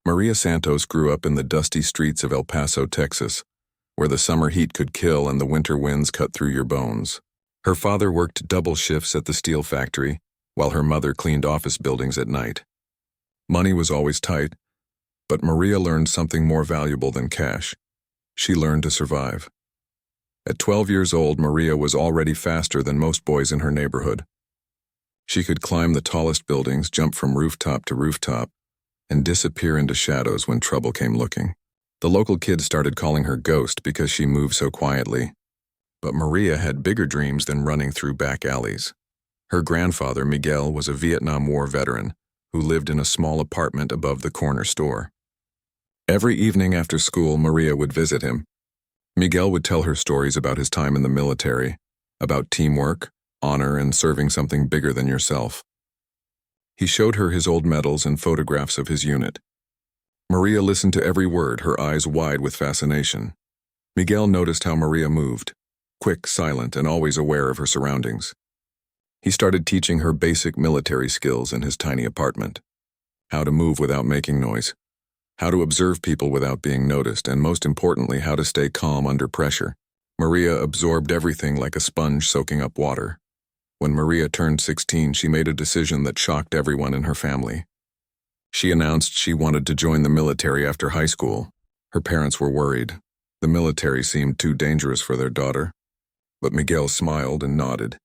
Maria Santos grew up in the dusty streets of El Paso, Texas, where the summer heat could kill and the winter winds cut through your bones. Her father worked double shifts at the steel factory, while her mother cleaned office buildings at night. Money was always tight, but Maria learned something more valuable than cash. She learned to survive. At 12 years old, Maria was already faster than most boys in her neighborhood. She could climb the tallest buildings, jump from rooftop to rooftop, and disappear into shadows when trouble came looking. The local kids started calling her Ghost because she moved so quietly. But Maria had bigger dreams than running through back alleys. Her grandfather, Miguel, was a Vietnam War veteran who lived in a small apartment above the corner store. Every evening after school, Maria would visit him. Miguel would tell her stories about his time in the military, about teamwork, honor, and serving something bigger than yourself. He showed her his old medals and photographs of his unit. Maria listened to every word, her eyes wide with fascination. Miguel noticed how Maria moved, quick, silent, and always aware of her surroundings. He started teaching her basic military skills in his tiny apartment. How to move without making noise, how to observe people without being noticed, and most importantly, how to stay calm under pressure. Maria absorbed everything like a sponge soaking up water. When Maria turned 16, she made a decision that shocked everyone in her family. She announced she wanted to join the military after high school. Her parents were worried. The military seemed too dangerous for their daughter. But Miguel smiled and nodded.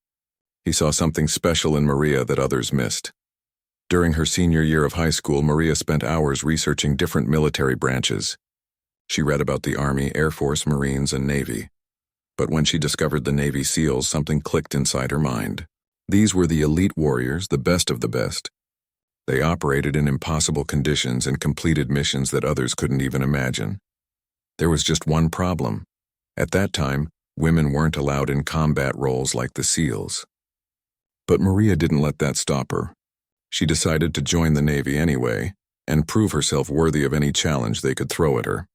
He saw something special in Maria that others missed. During her senior year of high school, Maria spent hours researching different military branches. She read about the Army, Air Force, Marines, and Navy. But when she discovered the Navy SEALs, something clicked inside her mind. These were the elite warriors, the best of the best. They operated in impossible conditions and completed missions that others couldn't even imagine. There was just one problem. At that time, women weren't allowed in combat roles like the SEALs. But Maria didn't let that stop her. She decided to join the Navy anyway and prove herself worthy of any challenge they could throw at her.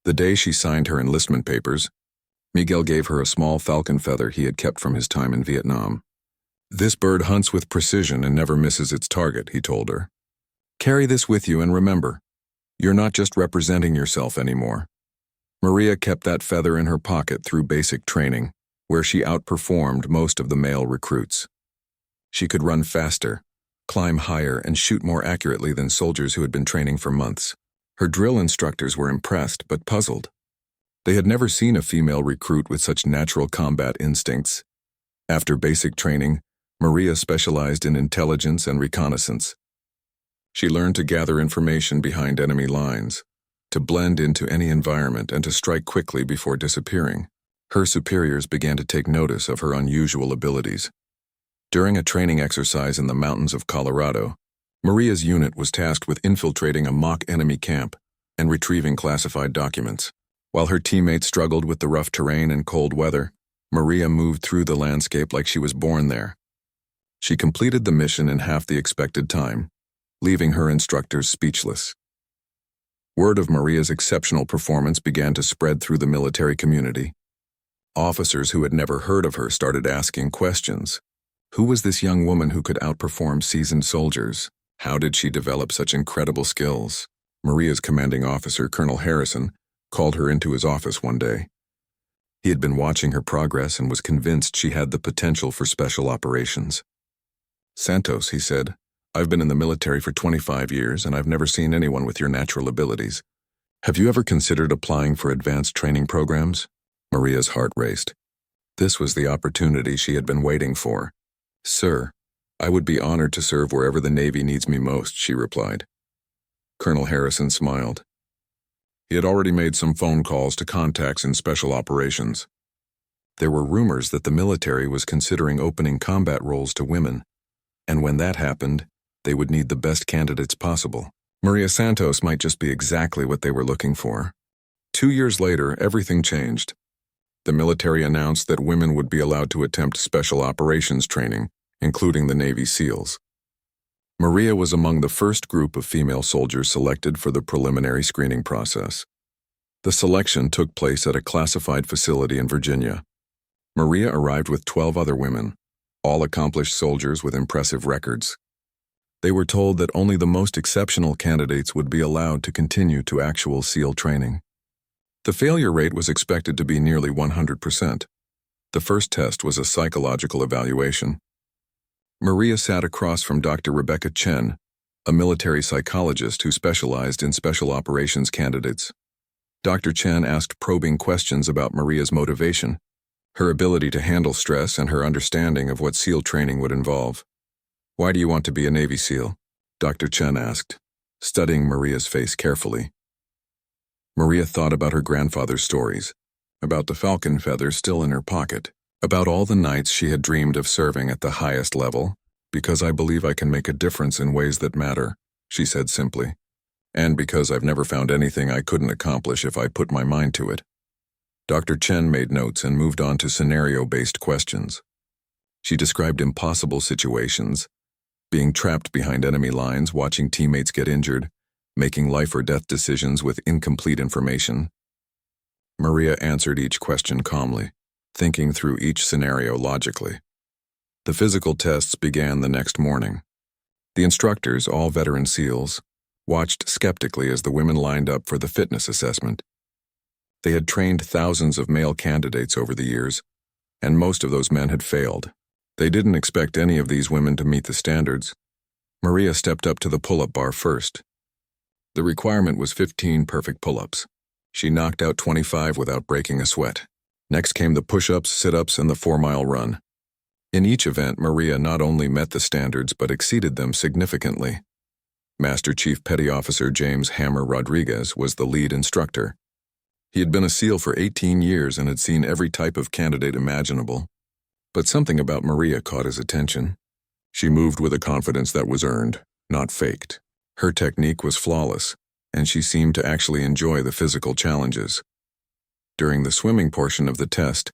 The day she signed her enlistment papers, Miguel gave her a small falcon feather he had kept from his time in Vietnam. "This bird hunts with precision and never misses its target," he told her. "Carry this with you and remember, you're not just representing yourself anymore." Maria kept that feather in her pocket through basic training, where she outperformed most of the male recruits. She could run faster, climb higher, and shoot more accurately than soldiers who had been training for months. Her drill instructors were impressed but puzzled. They had never seen a female recruit with such natural combat instincts. After basic training, Maria specialized in intelligence and reconnaissance. She learned to gather information behind enemy lines, to blend into any environment, and to strike quickly before disappearing. Her superiors began to take notice of her unusual abilities. During a training exercise in the mountains of Colorado, Maria's unit was tasked with infiltrating a mock enemy camp and retrieving classified documents. While her teammates struggled with the rough terrain and cold weather, Maria moved through the landscape like she was born there. She completed the mission in half the expected time, leaving her instructors speechless. Word of Maria's exceptional performance began to spread through the military community. Officers who had never heard of her started asking questions. Who was this young woman who could outperform seasoned soldiers? How did she develop such incredible skills? Maria's commanding officer, Colonel Harrison, called her into his office one day. He had been watching her progress and was convinced she had the potential for special operations. "Santos," he said, "I've been in the military for 25 years and I've never seen anyone with your natural abilities. Have you ever considered applying for advanced training programs?" Maria's heart raced. This was the opportunity she had been waiting for. "Sir, I would be honored to serve wherever the Navy needs me most," she replied. Colonel Harrison smiled. He had already made some phone calls to contacts in special operations. There were rumors that the military was considering opening combat roles to women, and when that happened, they would need the best candidates possible. Maria Santos might just be exactly what they were looking for. 2 years later, everything changed. The military announced that women would be allowed to attempt special operations training, including the Navy SEALs. Maria was among the first group of female soldiers selected for the preliminary screening process. The selection took place at a classified facility in Virginia. Maria arrived with 12 other women, all accomplished soldiers with impressive records. They were told that only the most exceptional candidates would be allowed to continue to actual SEAL training. The failure rate was expected to be nearly 100%. The first test was a psychological evaluation. Maria sat across from Dr. Rebecca Chen, a military psychologist who specialized in special operations candidates. Dr. Chen asked probing questions about Maria's motivation, her ability to handle stress, and her understanding of what SEAL training would involve. "Why do you want to be a Navy SEAL?" Dr. Chen asked, studying Maria's face carefully. Maria thought about her grandfather's stories, about the Falcon feather still in her pocket, about all the nights she had dreamed of serving at the highest level. "Because I believe I can make a difference in ways that matter," she said simply. "And because I've never found anything I couldn't accomplish if I put my mind to it." Dr. Chen made notes and moved on to scenario-based questions. She described impossible situations, being trapped behind enemy lines, watching teammates get injured, making life-or-death decisions with incomplete information. Maria answered each question calmly, thinking through each scenario logically. The physical tests began the next morning. The instructors, all veteran SEALs, watched skeptically as the women lined up for the fitness assessment. They had trained thousands of male candidates over the years, and most of those men had failed. They didn't expect any of these women to meet the standards. Maria stepped up to the pull-up bar first. The requirement was 15 perfect pull-ups. She knocked out 25 without breaking a sweat. Next came the push-ups, sit-ups, and the 4-mile run. In each event, Maria not only met the standards but exceeded them significantly. Master Chief Petty Officer James Hammer Rodriguez was the lead instructor. He had been a SEAL for 18 years and had seen every type of candidate imaginable. But something about Maria caught his attention. She moved with a confidence that was earned, not faked. Her technique was flawless, and she seemed to actually enjoy the physical challenges. During the swimming portion of the test,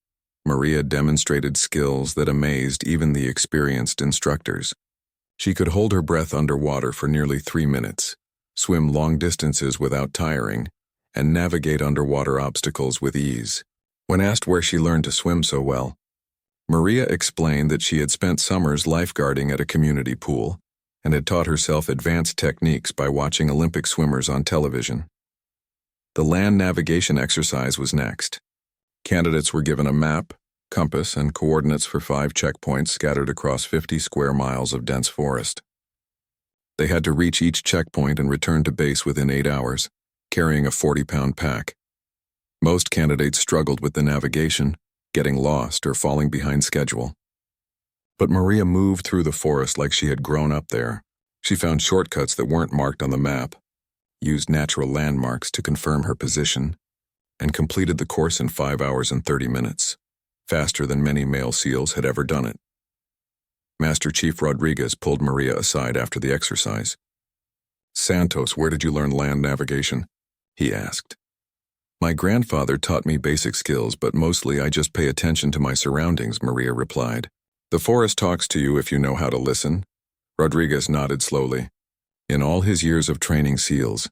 Maria demonstrated skills that amazed even the experienced instructors. She could hold her breath underwater for nearly 3 minutes, swim long distances without tiring, and navigate underwater obstacles with ease. When asked where she learned to swim so well, Maria explained that she had spent summers lifeguarding at a community pool and had taught herself advanced techniques by watching Olympic swimmers on television. The land navigation exercise was next. Candidates were given a map, compass, and coordinates for 5 checkpoints scattered across 50 square miles of dense forest. They had to reach each checkpoint and return to base within 8 hours, carrying a 40-pound pack. Most candidates struggled with the navigation, getting lost or falling behind schedule. But Maria moved through the forest like she had grown up there. She found shortcuts that weren't marked on the map, used natural landmarks to confirm her position, and completed the course in 5 hours and 30 minutes, faster than many male SEALs had ever done it. Master Chief Rodriguez pulled Maria aside after the exercise. "Santos, where did you learn land navigation?" he asked. "My grandfather taught me basic skills, but mostly I just pay attention to my surroundings," Maria replied. "The forest talks to you if you know how to listen." Rodriguez nodded slowly. In all his years of training SEALs,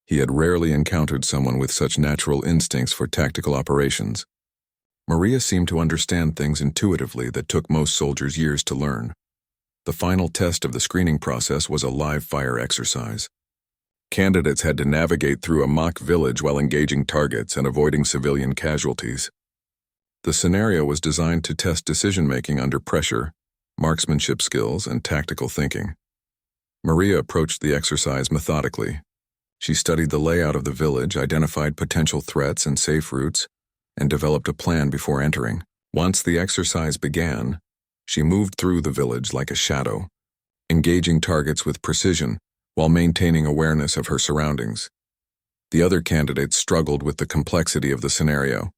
he had rarely encountered someone with such natural instincts for tactical operations. Maria seemed to understand things intuitively that took most soldiers years to learn. The final test of the screening process was a live-fire exercise. Candidates had to navigate through a mock village while engaging targets and avoiding civilian casualties. The scenario was designed to test decision-making under pressure, marksmanship skills, and tactical thinking. Maria approached the exercise methodically. She studied the layout of the village, identified potential threats and safe routes, and developed a plan before entering. Once the exercise began, she moved through the village like a shadow, engaging targets with precision while maintaining awareness of her surroundings. The other candidates struggled with the complexity of the scenario.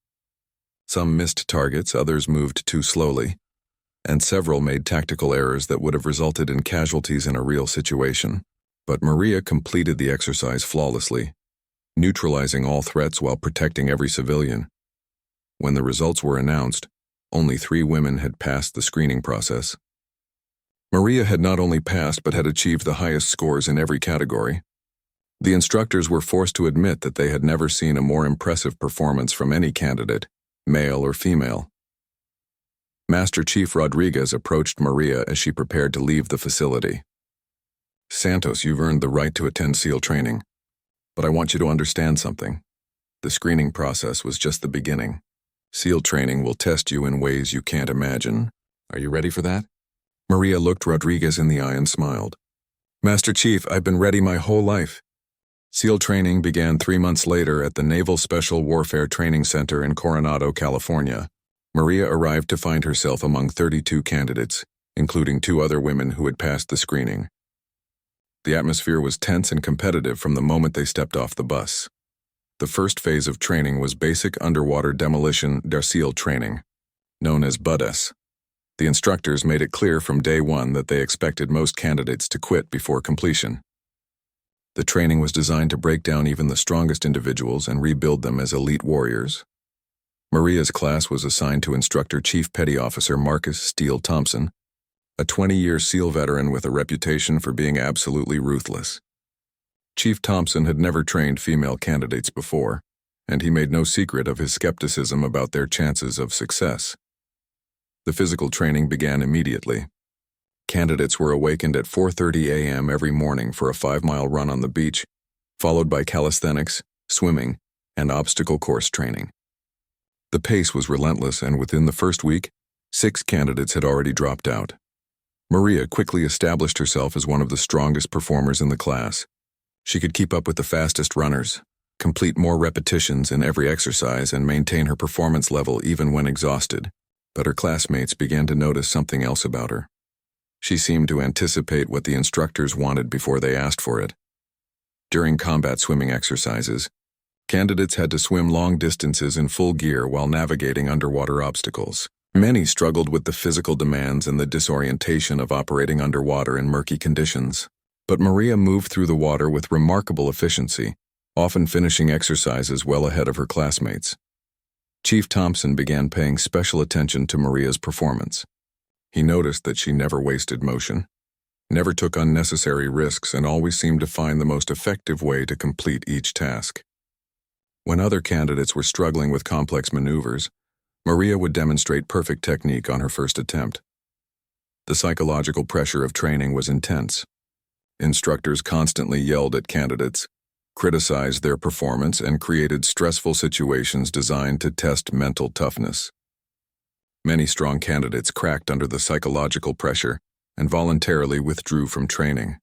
Some missed targets, others moved too slowly, and several made tactical errors that would have resulted in casualties in a real situation. But Maria completed the exercise flawlessly, neutralizing all threats while protecting every civilian. When the results were announced, only 3 women had passed the screening process. Maria had not only passed but had achieved the highest scores in every category. The instructors were forced to admit that they had never seen a more impressive performance from any candidate, male or female. Master Chief Rodriguez approached Maria as she prepared to leave the facility. Santos, you've earned the right to attend SEAL training. But I want you to understand something. The screening process was just the beginning. SEAL training will test you in ways you can't imagine. Are you ready for that? Maria looked Rodriguez in the eye and smiled. Master Chief, I've been ready my whole life. SEAL training began 3 months later at the Naval Special Warfare Training Center in Coronado, California. Maria arrived to find herself among 32 candidates, including 2 other women who had passed the screening. The atmosphere was tense and competitive from the moment they stepped off the bus. The first phase of training was basic underwater demolition SEAL training, known as BUDS. The instructors made it clear from day one that they expected most candidates to quit before completion. The training was designed to break down even the strongest individuals and rebuild them as elite warriors. Maria's class was assigned to Instructor Chief Petty Officer Marcus Steele Thompson, a 20-year SEAL veteran with a reputation for being absolutely ruthless. Chief Thompson had never trained female candidates before, and he made no secret of his skepticism about their chances of success. The physical training began immediately. Candidates were awakened at 4:30 a.m. every morning for a 5-mile run on the beach, followed by calisthenics, swimming, and obstacle course training. The pace was relentless, and within the first week, 6 candidates had already dropped out. Maria quickly established herself as one of the strongest performers in the class. She could keep up with the fastest runners, complete more repetitions in every exercise, and maintain her performance level even when exhausted. But her classmates began to notice something else about her. She seemed to anticipate what the instructors wanted before they asked for it. During combat swimming exercises, candidates had to swim long distances in full gear while navigating underwater obstacles. Many struggled with the physical demands and the disorientation of operating underwater in murky conditions. But Maria moved through the water with remarkable efficiency, often finishing exercises well ahead of her classmates. Chief Thompson began paying special attention to Maria's performance. He noticed that she never wasted motion, never took unnecessary risks, and always seemed to find the most effective way to complete each task. When other candidates were struggling with complex maneuvers, Maria would demonstrate perfect technique on her first attempt. The psychological pressure of training was intense. Instructors constantly yelled at candidates, criticized their performance, and created stressful situations designed to test mental toughness. Many strong candidates cracked under the psychological pressure and voluntarily withdrew from training.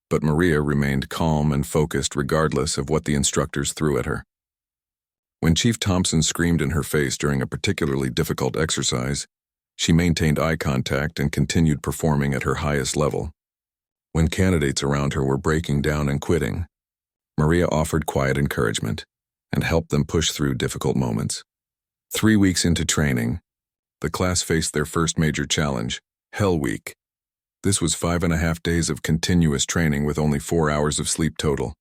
But Maria remained calm and focused regardless of what the instructors threw at her. When Chief Thompson screamed in her face during a particularly difficult exercise, she maintained eye contact and continued performing at her highest level. When candidates around her were breaking down and quitting, Maria offered quiet encouragement and helped them push through difficult moments. 3 weeks into training, the class faced their first major challenge, Hell Week. This was 5.5 days of continuous training with only 4 hours of sleep total.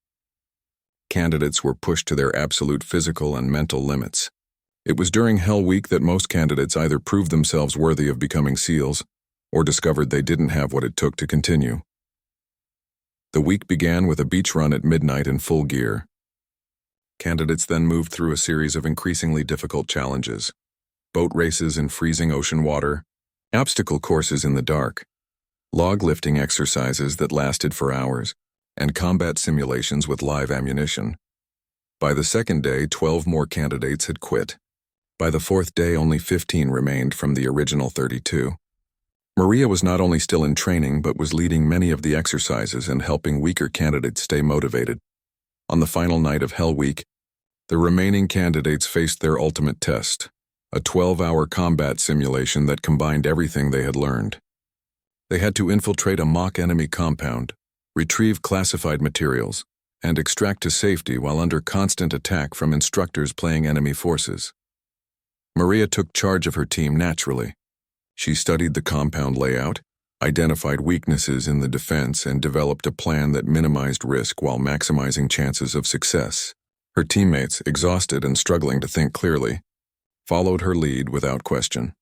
Candidates were pushed to their absolute physical and mental limits. It was during Hell Week that most candidates either proved themselves worthy of becoming SEALs or discovered they didn't have what it took to continue. The week began with a beach run at midnight in full gear. Candidates then moved through a series of increasingly difficult challenges: boat races in freezing ocean water, obstacle courses in the dark, log lifting exercises that lasted for hours, and combat simulations with live ammunition. By the second day, 12 more candidates had quit. By the fourth day, only 15 remained from the original 32. Maria was not only still in training, but was leading many of the exercises and helping weaker candidates stay motivated. On the final night of Hell Week, the remaining candidates faced their ultimate test, a 12-hour combat simulation that combined everything they had learned. They had to infiltrate a mock enemy compound, retrieve classified materials, and extract to safety while under constant attack from instructors playing enemy forces. Maria took charge of her team naturally. She studied the compound layout, identified weaknesses in the defense, and developed a plan that minimized risk while maximizing chances of success. Her teammates, exhausted and struggling to think clearly, followed her lead without question.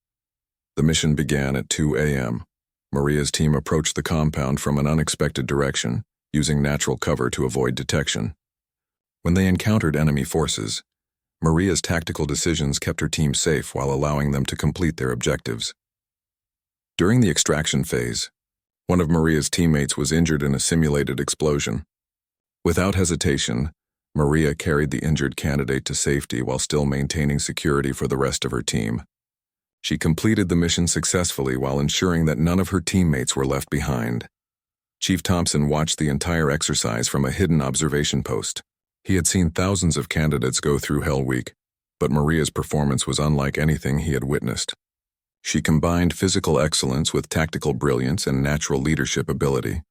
The mission began at 2 a.m. Maria's team approached the compound from an unexpected direction, using natural cover to avoid detection. When they encountered enemy forces, Maria's tactical decisions kept her team safe while allowing them to complete their objectives. During the extraction phase, One of Maria's teammates was injured in a simulated explosion. Without hesitation, Maria carried the injured candidate to safety while still maintaining security for the rest of her team. She completed the mission successfully while ensuring that none of her teammates were left behind. Chief Thompson watched the entire exercise from a hidden observation post. He had seen thousands of candidates go through Hell Week, but Maria's performance was unlike anything he had witnessed. She combined physical excellence with tactical brilliance and natural leadership ability.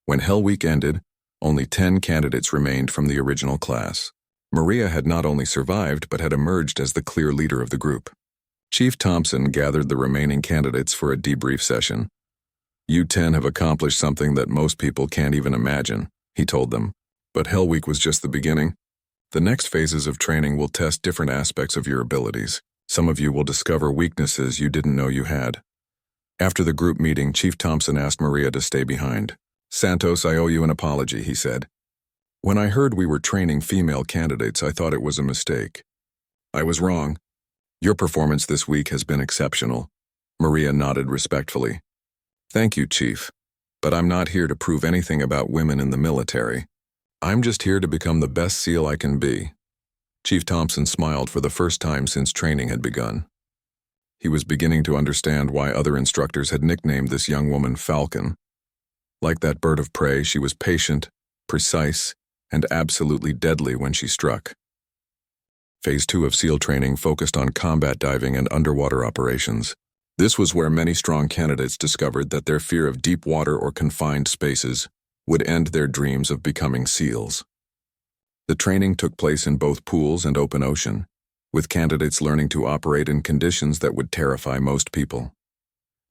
When Hell Week ended, only 10 candidates remained from the original class. Maria had not only survived but had emerged as the clear leader of the group. Chief Thompson gathered the remaining candidates for a debrief session. "You 10 have accomplished something that most people can't even imagine," he told them. "But Hell Week was just the beginning. The next phases of training will test different aspects of your abilities. Some of you will discover weaknesses you didn't know you had." After the group meeting, Chief Thompson asked Maria to stay behind. "Santos, I owe you an apology," he said. "When I heard we were training female candidates, I thought it was a mistake. I was wrong. Your performance this week has been exceptional." Maria nodded respectfully. "Thank you, Chief. But I'm not here to prove anything about women in the military. I'm just here to become the best SEAL I can be." Chief Thompson smiled for the first time since training had begun. He was beginning to understand why other instructors had nicknamed this young woman Falcon. Like that bird of prey, she was patient, precise, and absolutely deadly when she struck. Phase 2 of SEAL training focused on combat diving and underwater operations. This was where many strong candidates discovered that their fear of deep water or confined spaces would end their dreams of becoming SEALs. The training took place in both pools and open ocean, with candidates learning to operate in conditions that would terrify most people.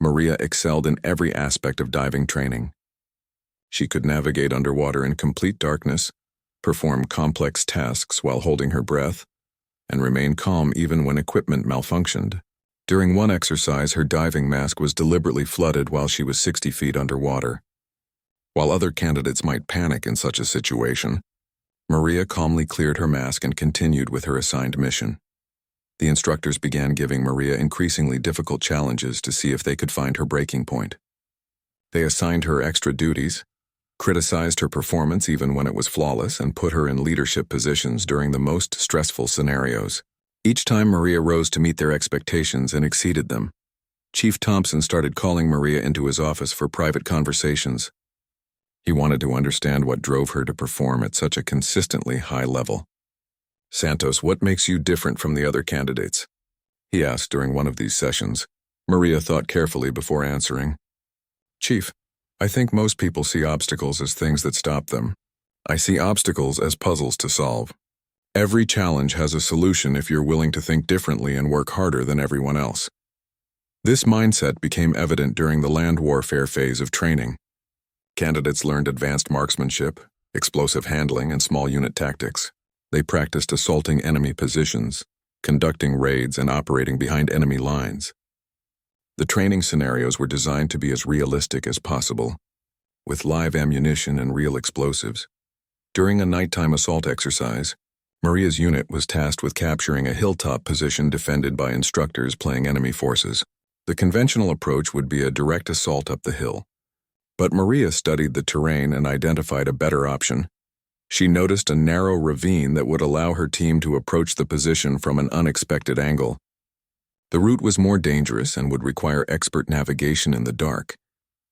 Maria excelled in every aspect of diving training. She could navigate underwater in complete darkness, perform complex tasks while holding her breath, and remain calm even when equipment malfunctioned. During one exercise, her diving mask was deliberately flooded while she was 60 feet underwater. While other candidates might panic in such a situation, Maria calmly cleared her mask and continued with her assigned mission. The instructors began giving Maria increasingly difficult challenges to see if they could find her breaking point. They assigned her extra duties, criticized her performance even when it was flawless, and put her in leadership positions during the most stressful scenarios. Each time Maria rose to meet their expectations and exceeded them. Chief Thompson started calling Maria into his office for private conversations. He wanted to understand what drove her to perform at such a consistently high level. "Santos, what makes you different from the other candidates?" he asked during one of these sessions. Maria thought carefully before answering. "Chief, I think most people see obstacles as things that stop them. I see obstacles as puzzles to solve. Every challenge has a solution if you're willing to think differently and work harder than everyone else." This mindset became evident during the land warfare phase of training. Candidates learned advanced marksmanship, explosive handling, and small unit tactics. They practiced assaulting enemy positions, conducting raids, and operating behind enemy lines. The training scenarios were designed to be as realistic as possible, with live ammunition and real explosives. During a nighttime assault exercise, Maria's unit was tasked with capturing a hilltop position defended by instructors playing enemy forces. The conventional approach would be a direct assault up the hill. But Maria studied the terrain and identified a better option. She noticed a narrow ravine that would allow her team to approach the position from an unexpected angle. The route was more dangerous and would require expert navigation in the dark,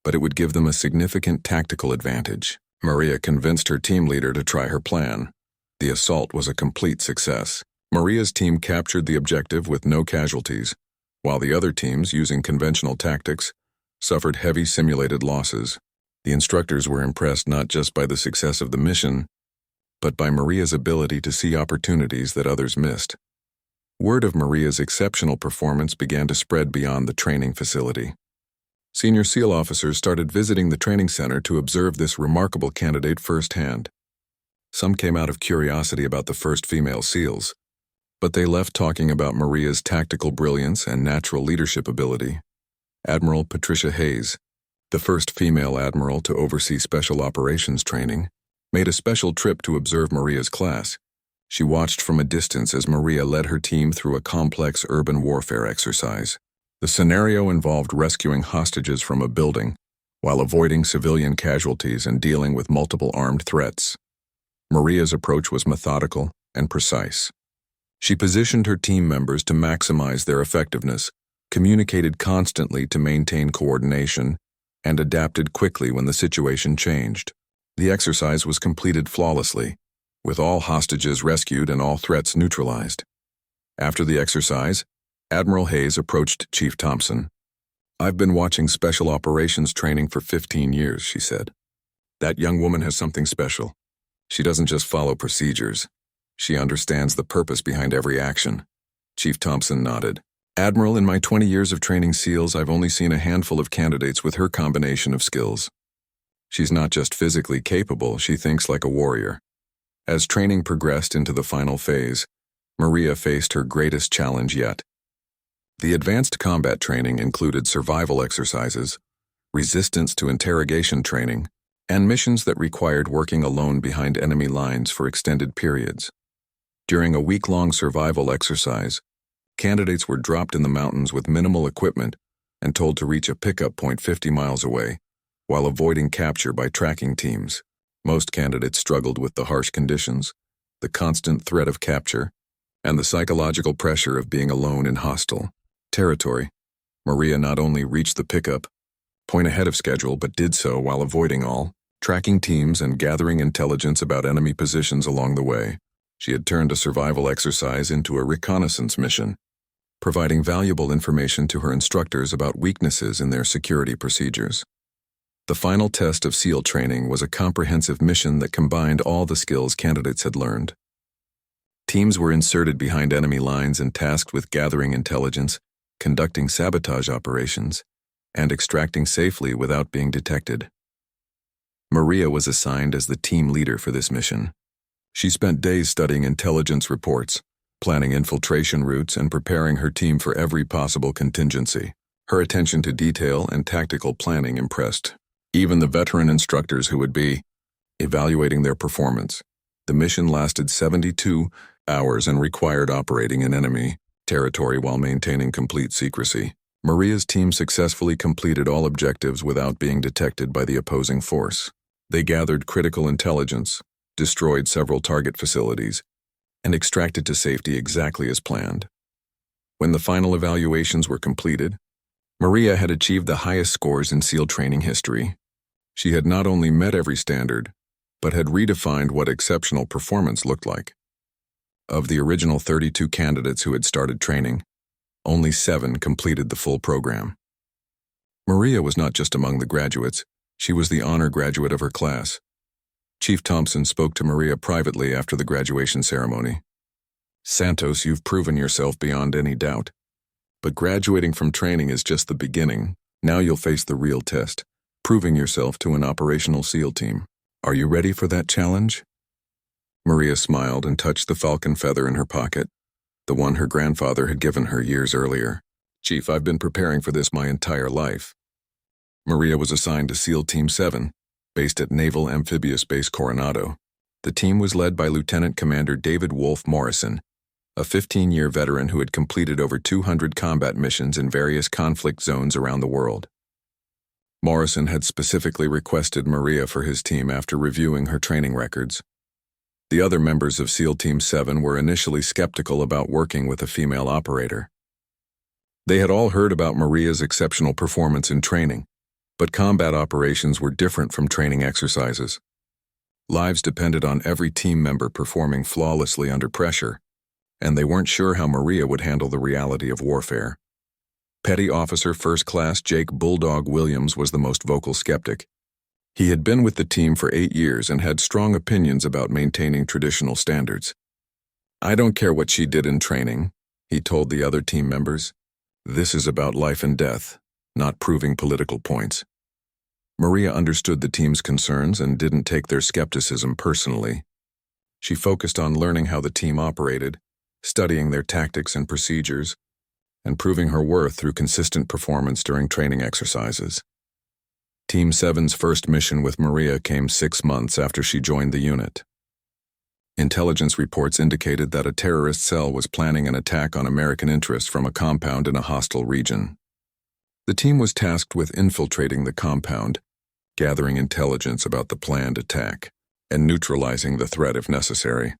but it would give them a significant tactical advantage. Maria convinced her team leader to try her plan. The assault was a complete success. Maria's team captured the objective with no casualties, while the other teams, using conventional tactics, suffered heavy simulated losses. The instructors were impressed not just by the success of the mission, but by Maria's ability to see opportunities that others missed. Word of Maria's exceptional performance began to spread beyond the training facility. Senior SEAL officers started visiting the training center to observe this remarkable candidate firsthand. Some came out of curiosity about the first female SEALs, but they left talking about Maria's tactical brilliance and natural leadership ability. Admiral Patricia Hayes, the first female admiral to oversee special operations training, made a special trip to observe Maria's class. She watched from a distance as Maria led her team through a complex urban warfare exercise. The scenario involved rescuing hostages from a building, while avoiding civilian casualties and dealing with multiple armed threats. Maria's approach was methodical and precise. She positioned her team members to maximize their effectiveness, communicated constantly to maintain coordination, and adapted quickly when the situation changed. The exercise was completed flawlessly, with all hostages rescued and all threats neutralized. After the exercise, Admiral Hayes approached Chief Thompson. "I've been watching special operations training for 15 years," she said. "That young woman has something special. She doesn't just follow procedures. She understands the purpose behind every action." Chief Thompson nodded. "Admiral, in my 20 years of training SEALs, I've only seen a handful of candidates with her combination of skills. She's not just physically capable, she thinks like a warrior." As training progressed into the final phase, Maria faced her greatest challenge yet. The advanced combat training included survival exercises, resistance to interrogation training, and missions that required working alone behind enemy lines for extended periods. During a week-long survival exercise, candidates were dropped in the mountains with minimal equipment and told to reach a pickup point 50 miles away, while avoiding capture by tracking teams. Most candidates struggled with the harsh conditions, the constant threat of capture, and the psychological pressure of being alone in hostile territory. Maria not only reached the pickup point ahead of schedule, but did so while avoiding all tracking teams and gathering intelligence about enemy positions along the way. She had turned a survival exercise into a reconnaissance mission, providing valuable information to her instructors about weaknesses in their security procedures. The final test of SEAL training was a comprehensive mission that combined all the skills candidates had learned. Teams were inserted behind enemy lines and tasked with gathering intelligence, conducting sabotage operations, and extracting safely without being detected. Maria was assigned as the team leader for this mission. She spent days studying intelligence reports, planning infiltration routes, and preparing her team for every possible contingency. Her attention to detail and tactical planning impressed even the veteran instructors who would be evaluating their performance. The mission lasted 72 hours and required operating in enemy territory while maintaining complete secrecy. Maria's team successfully completed all objectives without being detected by the opposing force. They gathered critical intelligence, destroyed several target facilities, and extracted to safety exactly as planned. When the final evaluations were completed, Maria had achieved the highest scores in SEAL training history. She had not only met every standard, but had redefined what exceptional performance looked like. Of the original 32 candidates who had started training, only 7 completed the full program. Maria was not just among the graduates, she was the honor graduate of her class. Chief Thompson spoke to Maria privately after the graduation ceremony. "Santos, you've proven yourself beyond any doubt. But graduating from training is just the beginning. Now you'll face the real test, proving yourself to an operational SEAL team. Are you ready for that challenge?" Maria smiled and touched the Falcon feather in her pocket, the one her grandfather had given her years earlier. "Chief, I've been preparing for this my entire life." Maria was assigned to SEAL Team 7, based at Naval Amphibious Base Coronado. The team was led by Lieutenant Commander David Wolf Morrison, a 15-year veteran who had completed over 200 combat missions in various conflict zones around the world. Morrison had specifically requested Maria for his team after reviewing her training records. The other members of SEAL Team 7 were initially skeptical about working with a female operator. They had all heard about Maria's exceptional performance in training, but combat operations were different from training exercises. Lives depended on every team member performing flawlessly under pressure, and they weren't sure how Maria would handle the reality of warfare. Petty Officer First Class Jake Bulldog Williams was the most vocal skeptic. He had been with the team for 8 years and had strong opinions about maintaining traditional standards. "I don't care what she did in training," he told the other team members. "This is about life and death, not proving political points." Maria understood the team's concerns and didn't take their skepticism personally. She focused on learning how the team operated, studying their tactics and procedures, and proving her worth through consistent performance during training exercises. Team 7's first mission with Maria came 6 months after she joined the unit. Intelligence reports indicated that a terrorist cell was planning an attack on American interests from a compound in a hostile region. The team was tasked with infiltrating the compound, gathering intelligence about the planned attack, and neutralizing the threat if necessary.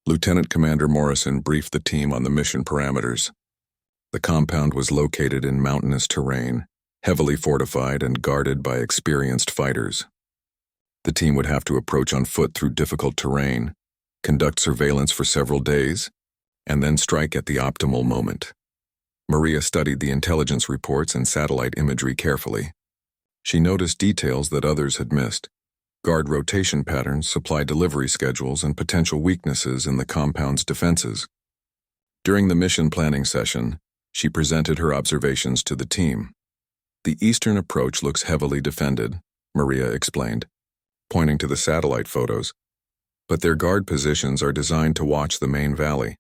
Lieutenant Commander Morrison briefed the team on the mission parameters. The compound was located in mountainous terrain, heavily fortified and guarded by experienced fighters. The team would have to approach on foot through difficult terrain, conduct surveillance for several days, and then strike at the optimal moment. Maria studied the intelligence reports and satellite imagery carefully. She noticed details that others had missed: guard rotation patterns, supply delivery schedules, and potential weaknesses in the compound's defenses. During the mission planning session, she presented her observations to the team. "The eastern approach looks heavily defended," Maria explained, pointing to the satellite photos, "but their guard positions are designed to watch the main valley.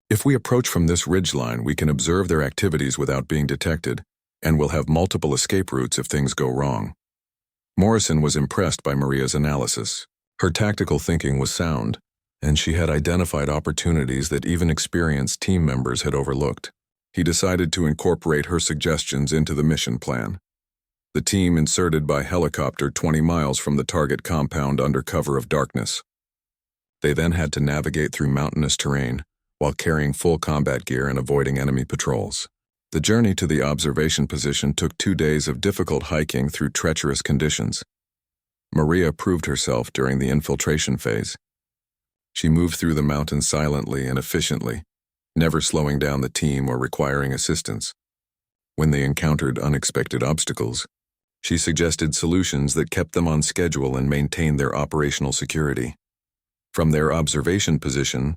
If we approach from this ridgeline, we can observe their activities without being detected, and will have multiple escape routes if things go wrong." Morrison was impressed by Maria's analysis. Her tactical thinking was sound, and she had identified opportunities that even experienced team members had overlooked. He decided to incorporate her suggestions into the mission plan. The team inserted by helicopter 20 miles from the target compound under cover of darkness. They then had to navigate through mountainous terrain while carrying full combat gear and avoiding enemy patrols. The journey to the observation position took 2 days of difficult hiking through treacherous conditions. Maria proved herself during the infiltration phase. She moved through the mountains silently and efficiently, never slowing down the team or requiring assistance. When they encountered unexpected obstacles, she suggested solutions that kept them on schedule and maintained their operational security. From their observation position,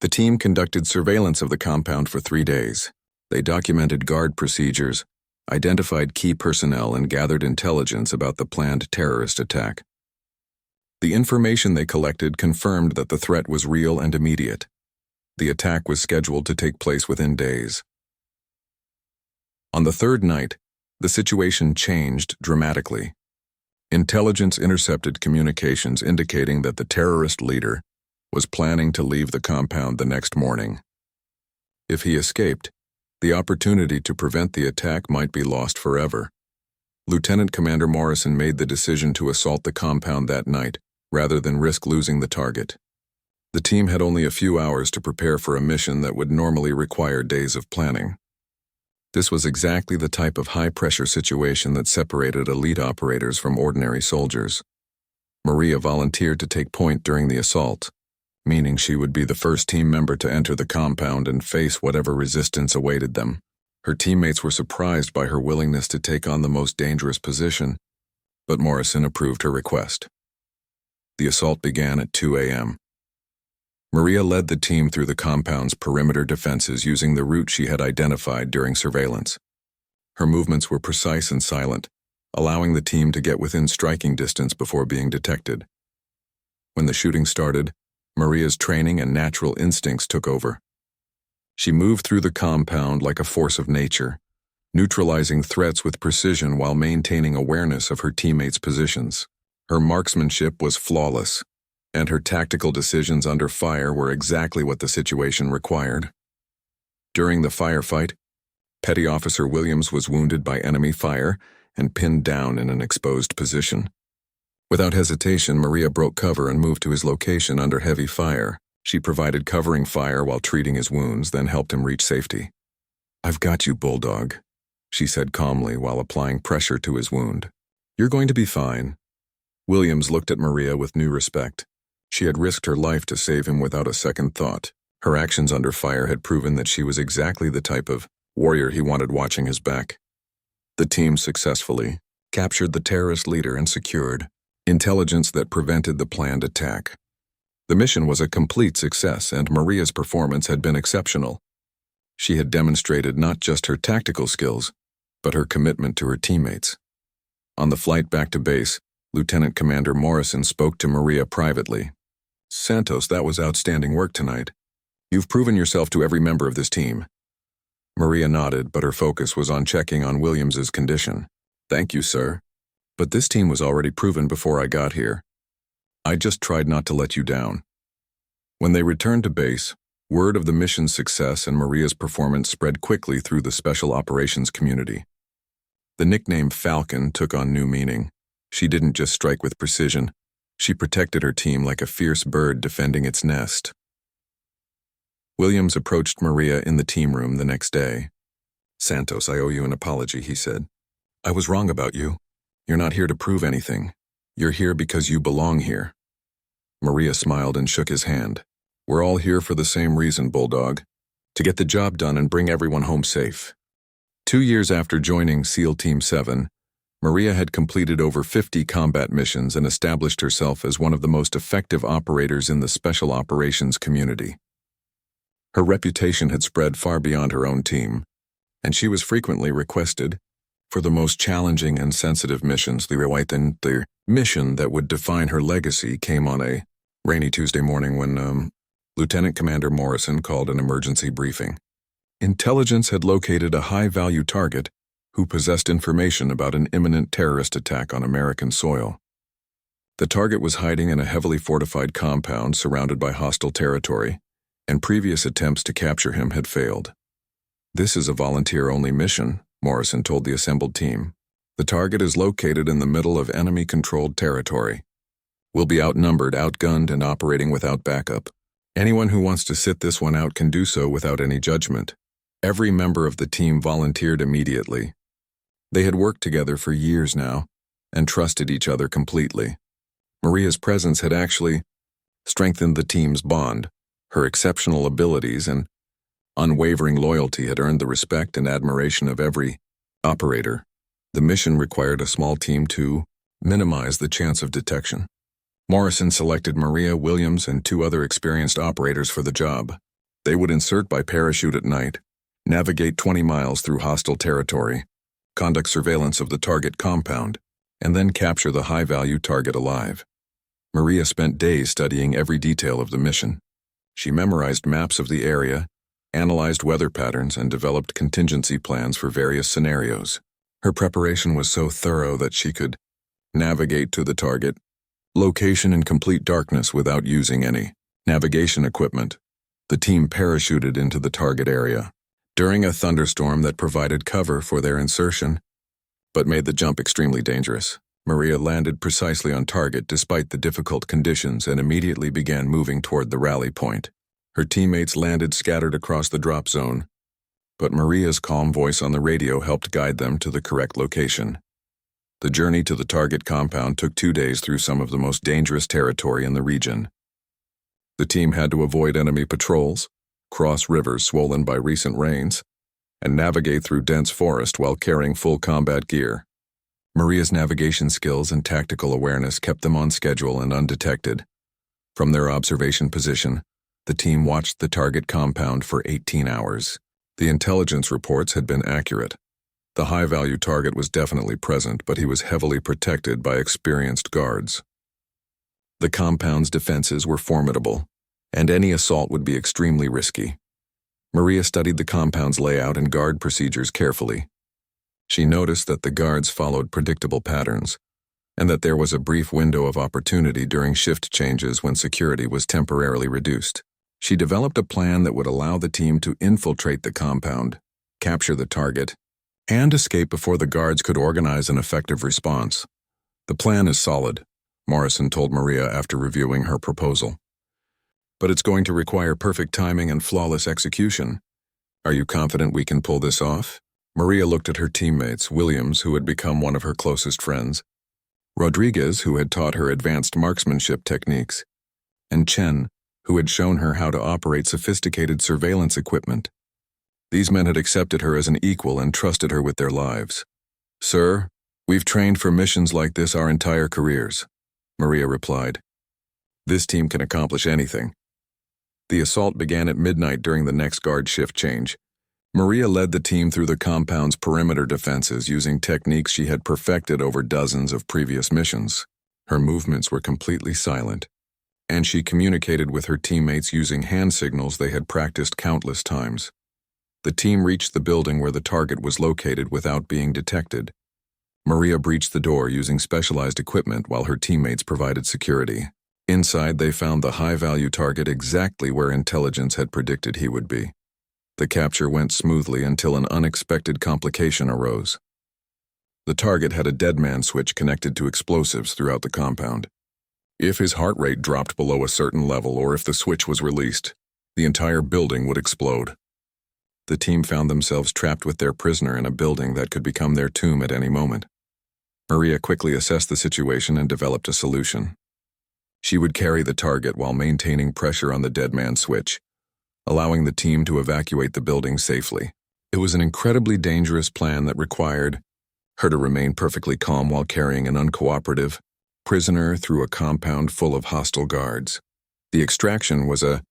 the team conducted surveillance of the compound for 3 days. They documented guard procedures, identified key personnel, and gathered intelligence about the planned terrorist attack. The information they collected confirmed that the threat was real and immediate. The attack was scheduled to take place within days. On the third night, the situation changed dramatically. Intelligence intercepted communications indicating that the terrorist leader was planning to leave the compound the next morning. If he escaped, the opportunity to prevent the attack might be lost forever. Lieutenant Commander Morrison made the decision to assault the compound that night, rather than risk losing the target. The team had only a few hours to prepare for a mission that would normally require days of planning. This was exactly the type of high-pressure situation that separated elite operators from ordinary soldiers. Maria volunteered to take point during the assault, meaning she would be the first team member to enter the compound and face whatever resistance awaited them. Her teammates were surprised by her willingness to take on the most dangerous position, but Morrison approved her request. The assault began at 2 a.m. Maria led the team through the compound's perimeter defenses using the route she had identified during surveillance. Her movements were precise and silent, allowing the team to get within striking distance before being detected. When the shooting started, Maria's training and natural instincts took over. She moved through the compound like a force of nature, neutralizing threats with precision while maintaining awareness of her teammates' positions. Her marksmanship was flawless, and her tactical decisions under fire were exactly what the situation required. During the firefight, Petty Officer Williams was wounded by enemy fire and pinned down in an exposed position. Without hesitation, Maria broke cover and moved to his location under heavy fire. She provided covering fire while treating his wounds, then helped him reach safety. "I've got you, Bulldog," she said calmly while applying pressure to his wound. "You're going to be fine." Williams looked at Maria with new respect. She had risked her life to save him without a second thought. Her actions under fire had proven that she was exactly the type of warrior he wanted watching his back. The team successfully captured the terrorist leader and secured intelligence that prevented the planned attack. The mission was a complete success, and Maria's performance had been exceptional. She had demonstrated not just her tactical skills, but her commitment to her teammates. On the flight back to base, Lieutenant Commander Morrison spoke to Maria privately. "Santos, that was outstanding work tonight. You've proven yourself to every member of this team." Maria nodded, but her focus was on checking on Williams's condition. "Thank you, sir. But this team was already proven before I got here. I just tried not to let you down." When they returned to base, word of the mission's success and Maria's performance spread quickly through the special operations community. The nickname Falcon took on new meaning. She didn't just strike with precision. She protected her team like a fierce bird defending its nest. Williams approached Maria in the team room the next day. "Santos, I owe you an apology," he said. "I was wrong about you. You're not here to prove anything. You're here because you belong here." Maria smiled and shook his hand. "We're all here for the same reason, Bulldog. To get the job done and bring everyone home safe." 2 years after joining SEAL Team 7, Maria had completed over 50 combat missions and established herself as one of the most effective operators in the special operations community. Her reputation had spread far beyond her own team, and she was frequently requested for the most challenging and sensitive missions. The mission that would define her legacy came on a rainy Tuesday morning when Lieutenant Commander Morrison called an emergency briefing. Intelligence had located a high-value target who possessed information about an imminent terrorist attack on American soil. The target was hiding in a heavily fortified compound surrounded by hostile territory, and previous attempts to capture him had failed. "This is a volunteer-only mission," Morrison told the assembled team. "The target is located in the middle of enemy-controlled territory. We'll be outnumbered, outgunned, and operating without backup. Anyone who wants to sit this one out can do so without any judgment." Every member of the team volunteered immediately. They had worked together for years now and trusted each other completely. Maria's presence had actually strengthened the team's bond. Her exceptional abilities and unwavering loyalty had earned the respect and admiration of every operator. The mission required a small team to minimize the chance of detection. Morrison selected Maria, Williams, and 2 other experienced operators for the job. They would insert by parachute at night, navigate 20 miles through hostile territory, conduct surveillance of the target compound, and then capture the high-value target alive. Maria spent days studying every detail of the mission. She memorized maps of the area, analyzed weather patterns, and developed contingency plans for various scenarios. Her preparation was so thorough that she could navigate to the target location in complete darkness without using any navigation equipment. The team parachuted into the target area during a thunderstorm that provided cover for their insertion, but made the jump extremely dangerous. Maria landed precisely on target despite the difficult conditions and immediately began moving toward the rally point. Her teammates landed scattered across the drop zone, but Maria's calm voice on the radio helped guide them to the correct location. The journey to the target compound took 2 days through some of the most dangerous territory in the region. The team had to avoid enemy patrols, cross rivers swollen by recent rains, and navigate through dense forest while carrying full combat gear. Maria's navigation skills and tactical awareness kept them on schedule and undetected. From their observation position, the team watched the target compound for 18 hours. The intelligence reports had been accurate. The high-value target was definitely present, but he was heavily protected by experienced guards. The compound's defenses were formidable, and any assault would be extremely risky. Maria studied the compound's layout and guard procedures carefully. She noticed that the guards followed predictable patterns, and that there was a brief window of opportunity during shift changes when security was temporarily reduced. She developed a plan that would allow the team to infiltrate the compound, capture the target, and escape before the guards could organize an effective response. "The plan is solid," Morrison told Maria after reviewing her proposal. "But it's going to require perfect timing and flawless execution. Are you confident we can pull this off?" Maria looked at her teammates, Williams, who had become one of her closest friends, Rodriguez, who had taught her advanced marksmanship techniques, and Chen, who had shown her how to operate sophisticated surveillance equipment. These men had accepted her as an equal and trusted her with their lives. "Sir, we've trained for missions like this our entire careers," Maria replied. "This team can accomplish anything." The assault began at midnight during the next guard shift change. Maria led the team through the compound's perimeter defenses using techniques she had perfected over dozens of previous missions. Her movements were completely silent, and she communicated with her teammates using hand signals they had practiced countless times. The team reached the building where the target was located without being detected. Maria breached the door using specialized equipment while her teammates provided security. Inside, they found the high-value target exactly where intelligence had predicted he would be. The capture went smoothly until an unexpected complication arose. The target had a dead man switch connected to explosives throughout the compound. If his heart rate dropped below a certain level or if the switch was released, the entire building would explode. The team found themselves trapped with their prisoner in a building that could become their tomb at any moment. Maria quickly assessed the situation and developed a solution. She would carry the target while maintaining pressure on the dead man switch, allowing the team to evacuate the building safely. It was an incredibly dangerous plan that required her to remain perfectly calm while carrying an uncooperative prisoner through a compound full of hostile guards. The extraction was a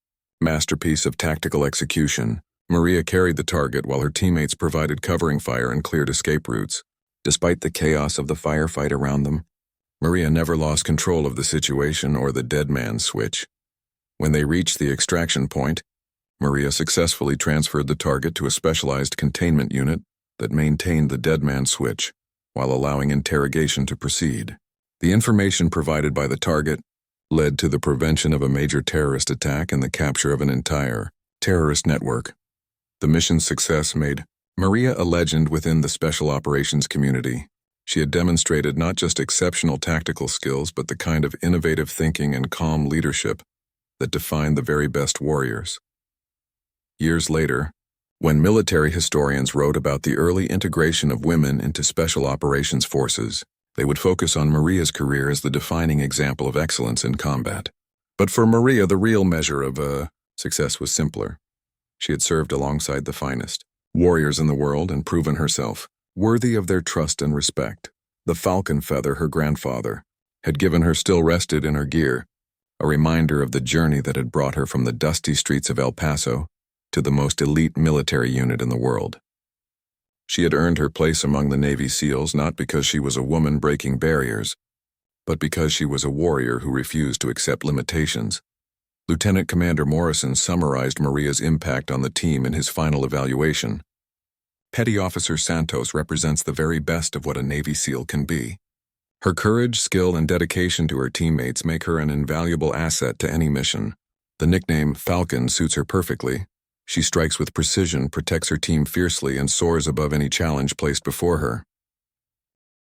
masterpiece of tactical execution. Maria carried the target while her teammates provided covering fire and cleared escape routes. Despite the chaos of the firefight around them, Maria never lost control of the situation or the dead man's switch. When they reached the extraction point, Maria successfully transferred the target to a specialized containment unit that maintained the dead man's switch, while allowing interrogation to proceed. The information provided by the target led to the prevention of a major terrorist attack and the capture of an entire terrorist network. The mission's success made Maria a legend within the special operations community. She had demonstrated not just exceptional tactical skills, but the kind of innovative thinking and calm leadership that defined the very best warriors. Years later, when military historians wrote about the early integration of women into special operations forces, they would focus on Maria's career as the defining example of excellence in combat. But for Maria, the real measure of success was simpler. She had served alongside the finest warriors in the world and proven herself worthy of their trust and respect. The falcon feather her grandfather had given her still rested in her gear, a reminder of the journey that had brought her from the dusty streets of El Paso to the most elite military unit in the world. She had earned her place among the Navy SEALs not because she was a woman breaking barriers, but because she was a warrior who refused to accept limitations. Lieutenant Commander Morrison summarized Maria's impact on the team in his final evaluation. Petty Officer Santos represents the very best of what a Navy SEAL can be. Her courage, skill, and dedication to her teammates make her an invaluable asset to any mission. The nickname Falcon suits her perfectly. She strikes with precision, protects her team fiercely, and soars above any challenge placed before her.